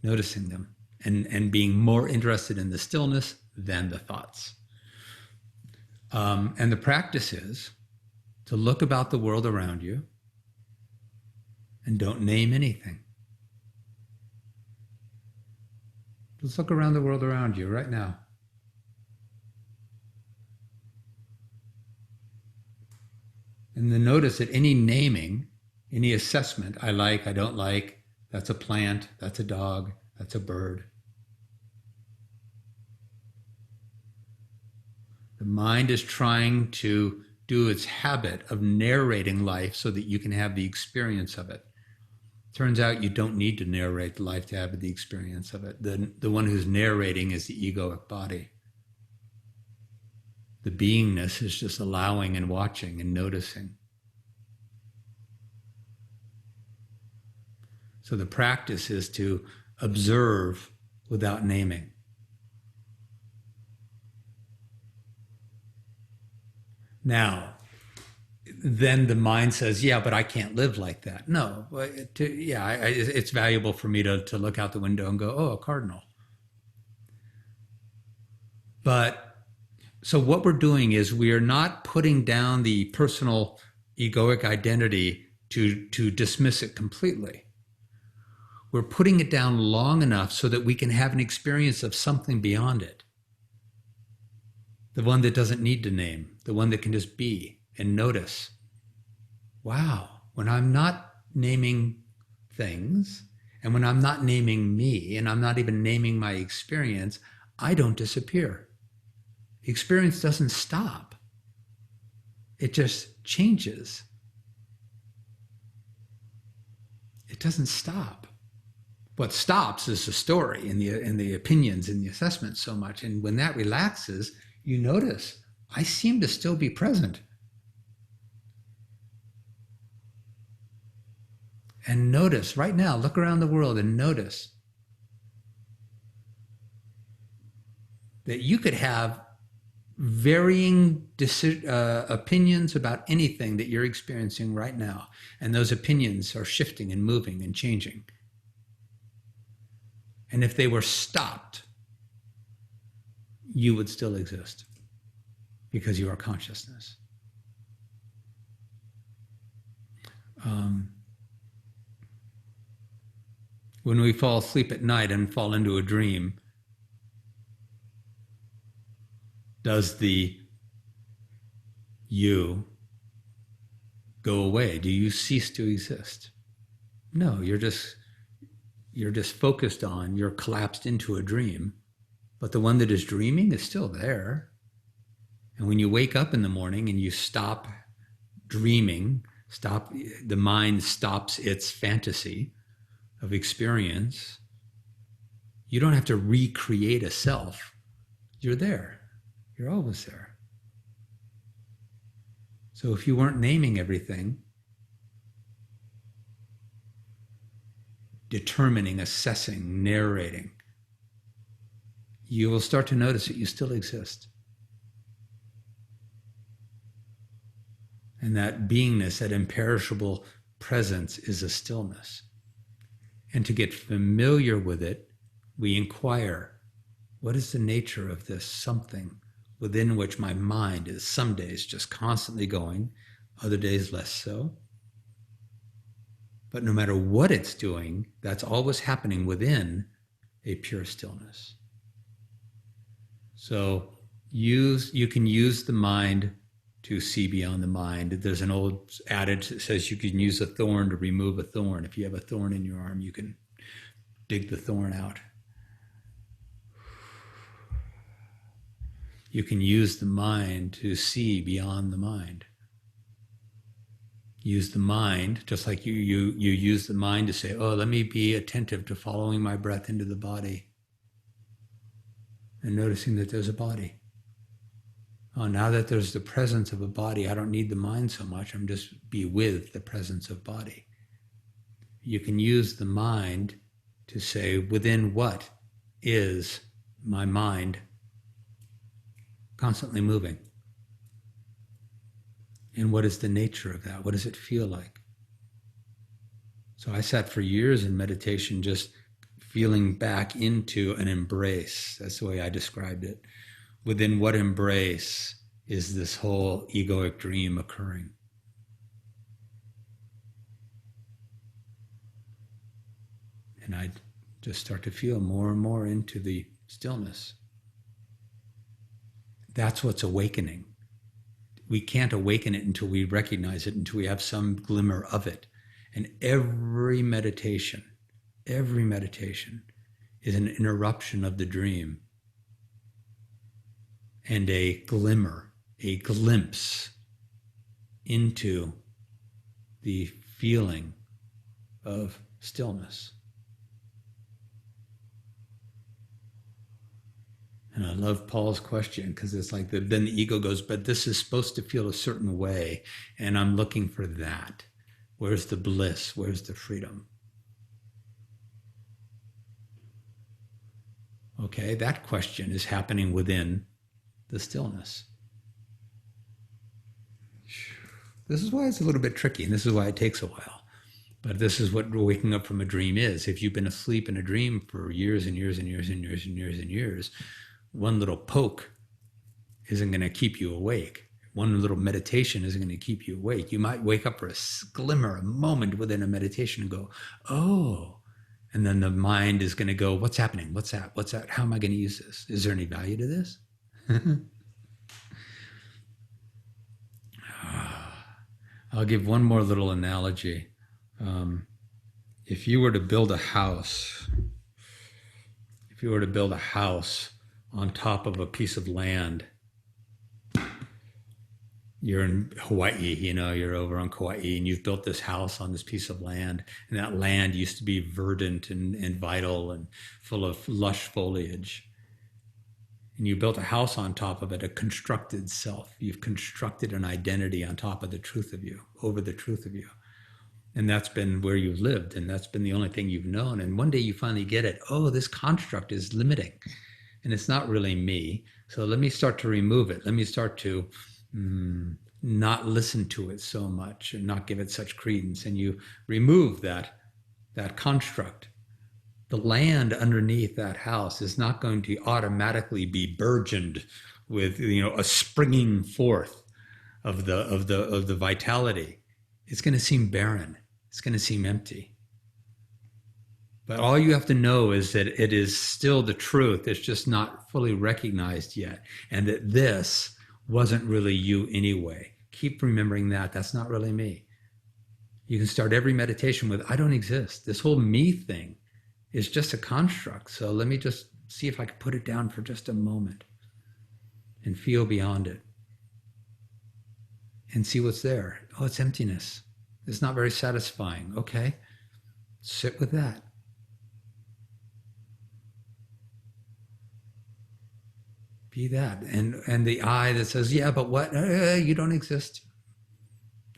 noticing them, and being more interested in the stillness than the thoughts. And the practice is to look about the world around you and don't name anything. Just look around the world around you right now. And then notice that any naming, any assessment, I like, I don't like, that's a plant, that's a dog, that's a bird. The mind is trying to do its habit of narrating life so that you can have the experience of it. Turns out you don't need to narrate life to have the experience of it. The one who's narrating is the egoic body. The beingness is just allowing and watching and noticing. So the practice is to observe without naming. Now, then the mind says, yeah, but I can't live like that. No, it's valuable for me to look out the window and go, oh, a cardinal. But so what we're doing is we are not putting down the personal egoic identity to dismiss it completely. We're putting it down long enough so that we can have an experience of something beyond it. The one that doesn't need to name, the one that can just be and notice. Wow, when I'm not naming things, and when I'm not naming me, and I'm not even naming my experience, I don't disappear. The experience doesn't stop. It just changes. It doesn't stop. What stops is the story and the opinions and the assessments so much. And when that relaxes, you notice, I seem to still be present. And notice right now, look around the world and notice that you could have varying opinions about anything that you're experiencing right now. And those opinions are shifting and moving and changing. And if they were stopped, you would still exist because you are consciousness. When we fall asleep at night and fall into a dream, does the you go away? Do you cease to exist? No, you're just focused on, you're collapsed into a dream, but the one that is dreaming is still there. And when you wake up in the morning and you stop dreaming, the mind stops its fantasy of experience, you don't have to recreate a self. You're there. You're always there. So if you weren't naming everything, determining, assessing, narrating, you will start to notice that you still exist. And that beingness, that imperishable presence, is a stillness. And to get familiar with it, we inquire, what is the nature of this something within which my mind is some days just constantly going, other days less so? But no matter what it's doing, that's always happening within a pure stillness. So you can use the mind to see beyond the mind. There's an old adage that says you can use a thorn to remove a thorn. If you have a thorn in your arm, you can dig the thorn out. You can use the mind to see beyond the mind. Use the mind, just like you use the mind to say, oh, let me be attentive to following my breath into the body and noticing that there's a body. Oh, now that there's the presence of a body, I don't need the mind so much. I'm just be with the presence of body. You can use the mind to say, within what is my mind constantly moving? And what is the nature of that? What does it feel like? So I sat for years in meditation just feeling back into an embrace. That's the way I described it. Within what embrace is this whole egoic dream occurring? And I just start to feel more and more into the stillness. That's what's awakening. We can't awaken it until we recognize it, until we have some glimmer of it. And every meditation is an interruption of the dream and a glimmer, a glimpse into the feeling of stillness. And I love Paul's question, because it's like then the ego goes, but this is supposed to feel a certain way, and I'm looking for that. Where's the bliss? Where's the freedom? Okay, that question is happening within the stillness. This is why it's a little bit tricky, and this is why it takes a while. But this is what waking up from a dream is. If you've been asleep in a dream for years and years and years and years and years and years, one little poke isn't going to keep you awake. One little meditation isn't going to keep you awake. You might wake up for a glimmer, a moment within a meditation and go, oh. And then the mind is going to go, what's happening? What's that? What's that? How am I going to use this? Is there any value to this? I'll give one more little analogy. If you were to build a house, on top of a piece of land, you're in Hawaii, you're over on Kauai, and you've built this house on this piece of land, and that land used to be verdant and vital and full of lush foliage. And you built a house on top of it, a constructed self. You've constructed an identity on top of the truth of you, over the truth of you. And that's been where you've lived, and that's been the only thing you've known. And one day you finally get it. Oh, this construct is limiting, and it's not really me. So let me start to remove it. Let me start to not listen to it so much and not give it such credence. And you remove that construct. The land underneath that house is not going to automatically be burgeoned with a springing forth of the vitality. It's going to seem barren. It's going to seem empty. But all you have to know is that it is still the truth. It's just not fully recognized yet. And that this wasn't really you anyway. Keep remembering that. That's not really me. You can start every meditation with, I don't exist. This whole me thing is just a construct. So let me just see if I can put it down for just a moment and feel beyond it and see what's there. Oh, it's emptiness. It's not very satisfying. Okay, sit with that. Be that. And the I that says, yeah, but what? You don't exist.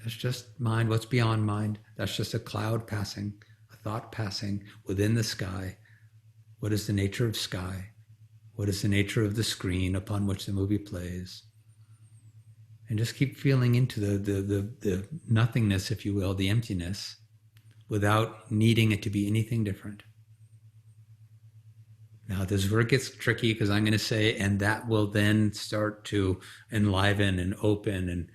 That's just mind. What's beyond mind? That's just a cloud passing, a thought passing within the sky. What is the nature of sky? What is the nature of the screen upon which the movie plays? And just keep feeling into the nothingness, if you will, the emptiness, without needing it to be anything different. Now, this is where it gets tricky, because I'm going to say, and that will then start to enliven and open and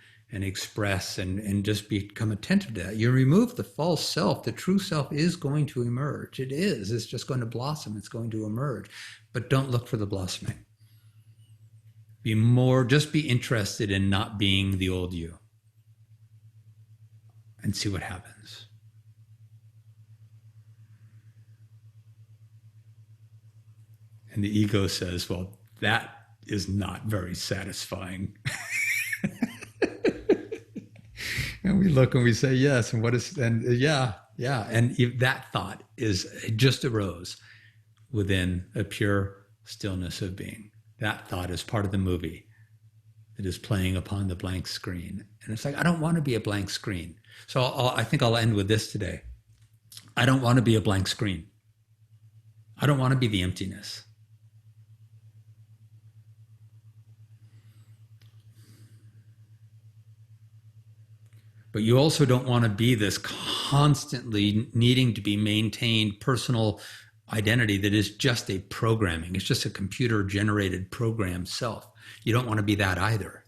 express and just become attentive to that. You remove the false self, the true self is going to emerge. It is. It's just going to blossom. It's going to emerge. But don't look for the blossoming. Just be interested in not being the old you, and see what happens. And the ego says, well, that is not very satisfying. And we look and we say, yes. And yeah. And if that thought just arose within a pure stillness of being. That thought is part of the movie that is playing upon the blank screen. And it's like, I don't want to be a blank screen. So I think I'll end with this today. I don't want to be a blank screen. I don't want to be the emptiness. But you also don't want to be this constantly needing to be maintained personal identity that is just a programming. It's just a computer-generated program self. You don't want to be that either.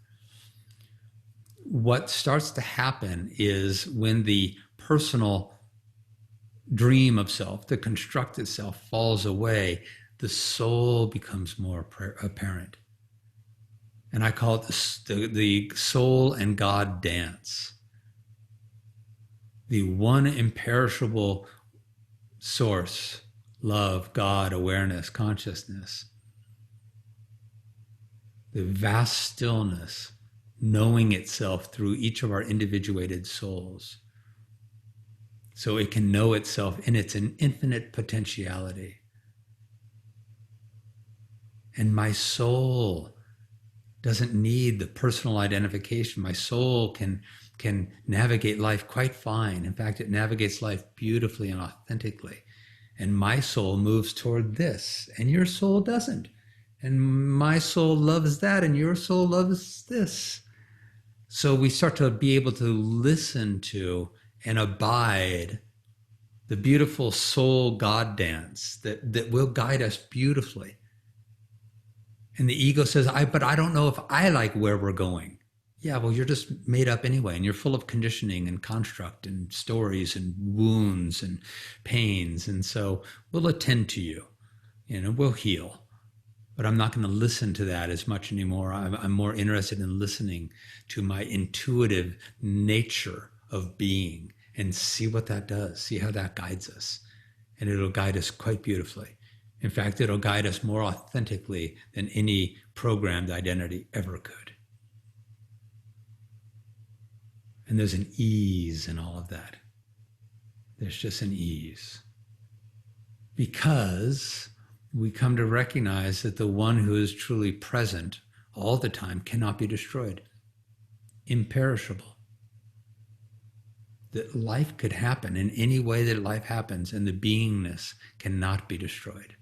What starts to happen is when the personal dream of self, the constructed self, falls away, the soul becomes more apparent. And I call it the soul and God dance. The one imperishable source, love, God, awareness, consciousness, the vast stillness, knowing itself through each of our individuated souls, so it can know itself in its infinite potentiality. And my soul doesn't need the personal identification. My soul can navigate life quite fine. In fact, it navigates life beautifully and authentically. And my soul moves toward this, and your soul doesn't. And my soul loves that, and your soul loves this. So we start to be able to listen to and abide the beautiful soul God dance that will guide us beautifully. And the ego says, but I don't know if I like where we're going. Yeah, well, you're just made up anyway, and you're full of conditioning and construct and stories and wounds and pains. And so we'll attend to you, we'll heal. But I'm not going to listen to that as much anymore. I'm more interested in listening to my intuitive nature of being and see what that does, see how that guides us. And it'll guide us quite beautifully. In fact, it'll guide us more authentically than any programmed identity ever could. And there's an ease in all of that. There's just an ease. Because we come to recognize that the one who is truly present all the time cannot be destroyed. Imperishable. That life could happen in any way that life happens, and the beingness cannot be destroyed.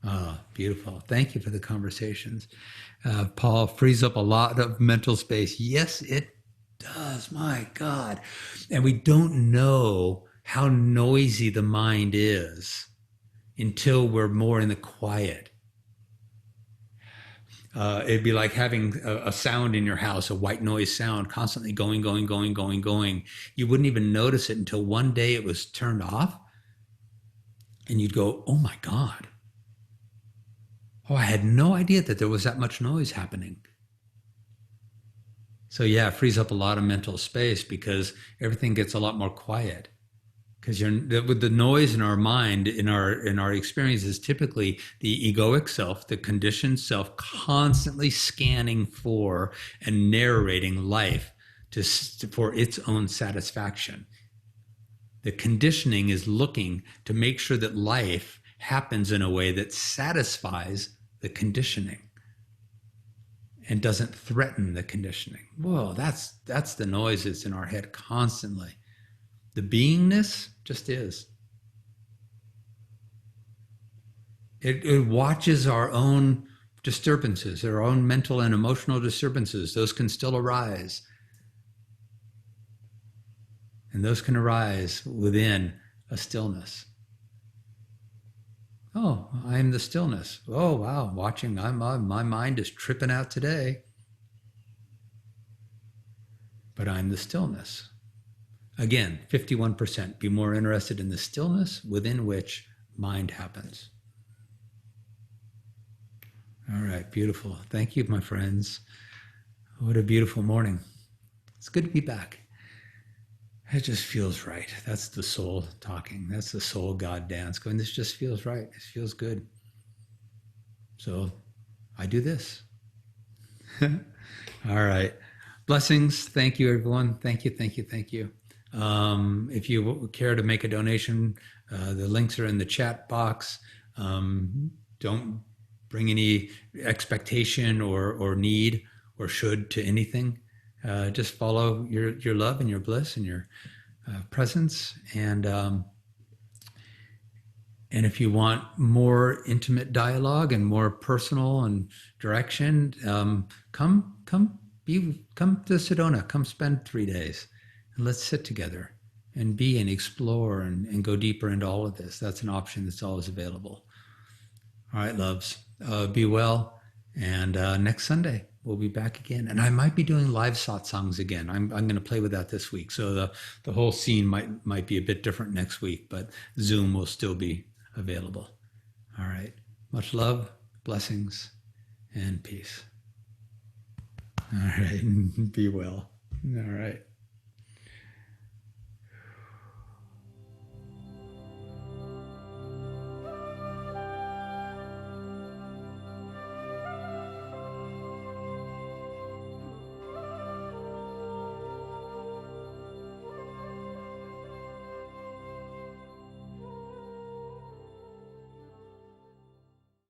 Ah, beautiful. Thank you for the conversations. Paul, frees up a lot of mental space. Yes, it does. My God. And we don't know how noisy the mind is until we're more in the quiet. It'd be like having a sound in your house, a white noise sound, constantly going. You wouldn't even notice it until one day it was turned off. And you'd go, oh my God. Oh, I had no idea that there was that much noise happening. So yeah, it frees up a lot of mental space because everything gets a lot more quiet. Because with the noise in our mind, in our experiences, typically the egoic self, the conditioned self, constantly scanning for and narrating life for its own satisfaction. The conditioning is looking to make sure that life happens in a way that satisfies the conditioning and doesn't threaten the conditioning. Whoa, that's the noise that's in our head constantly. The beingness just is. It watches our own disturbances, our own mental and emotional disturbances. Those can still arise. And those can arise within a stillness. Oh, I am the stillness. Oh, wow, watching, my mind is tripping out today. But I'm the stillness. Again, 51%. Be more interested in the stillness within which mind happens. All right, beautiful. Thank you, my friends. What a beautiful morning. It's good to be back. It just feels right. That's the soul talking. That's the soul God dance going, this just feels right. This feels good. So I do this. All right. Blessings. Thank you, everyone. Thank you, thank you, thank you. If you care to make a donation, the links are in the chat box. Don't bring any expectation or need or should to anything. Just follow your love and your bliss and your presence. And if you want more intimate dialogue and more personal and direction, come to Sedona. Come spend 3 days and let's sit together and be and explore and go deeper into all of this. That's an option that's always available. All right, loves. Be well. And next Sunday, we'll be back again. And I might be doing live satsangs again. I'm going to play with that this week. So the whole scene might be a bit different next week, but Zoom will still be available. All right. Much love, blessings, and peace. All right. Be well. All right.